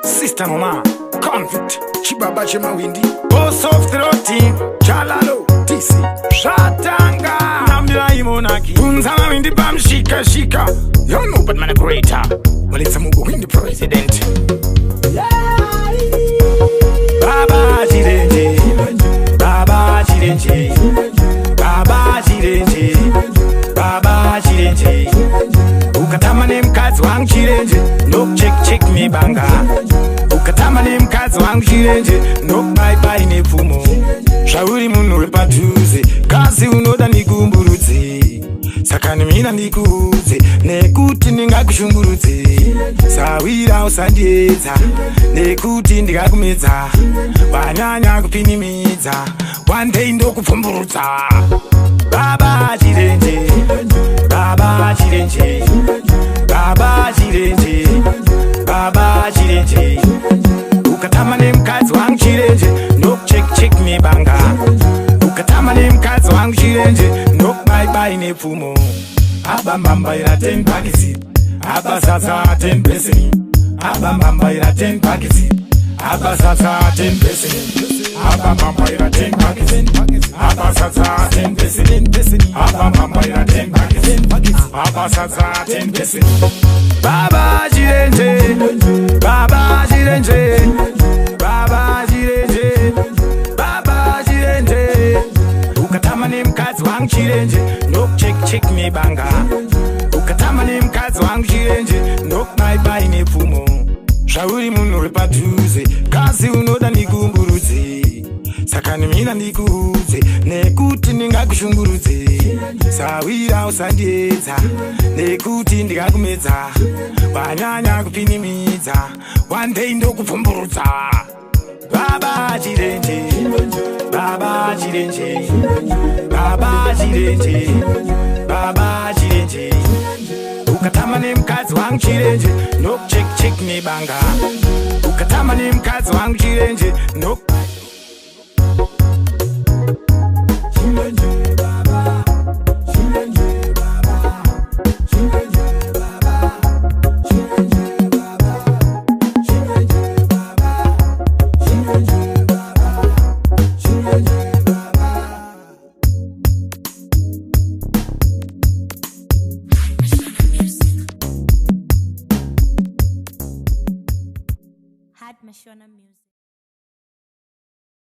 Sister Mama, Convict, Chibaba Chemawindi, Boss of Throating, Chalalo, TC, Shatanga, Namila Imonaki, Unzama Windi Bam Shika Shika. You know, but man a greater. Well, it's a Mugu Windi president. Baba Jirenje, Baba Jirenje, Baba Jirenje, Baba Jirenje. Ukatamane mkazi wangu chirenje, no check me banga. Ukatamane mkazi wangu chirenje, no bye bye nepfumo. Shauri muno wepatuze, kazi unoda nikumburudze. Sakani mina ndikuudze, nekuti ndingakushungurudze. Sawira usandiedza, nekuti ndikakumedza. Wanyanya kupinimidza, one day ndokupfumburudza. Baba chirenje, Baba chirenje, Baba chirenje, Baba chirenje. Ukatamane mkazi wangu chirenje, no check me banga. Ukatamane mkazi wangu chirenje, no bye bye nepfumo. Aba mamba ira 10 pakisi, aba sasa 10 pesini. Aba mamba ira 10 pakisi, aba sasa 10 pesini. Aba mamba ira 10 pakisi, aba sasa 10 pesini. Aba mamba ira 10 pakisi, aba sasa 10 pesini. Baba chirenje, Baba chirenje, Baba chirenje, Baba chirenje. Ukatamane mkazi wangu chirenje, no check me banga. Ukatamane mkazi wangu chirenje, no bye bye nepfumo. Shauri muno wepatuze, kazi unoda nikumburudze. Sakani mina ndikuudze, nekuti ndingakushungurudze. Sawira usandiedza, nekuti ndikakumedza. Wanyanya kupinimidza, one day ndokupfumburudza. Baba chirenje, Baba chirenje, Baba chirenje, Baba chirenje. Ukatamane mkazi wangu chirenje, no check me banga. Ukatamane mkazi wangu chirenje, no. Mashona Music.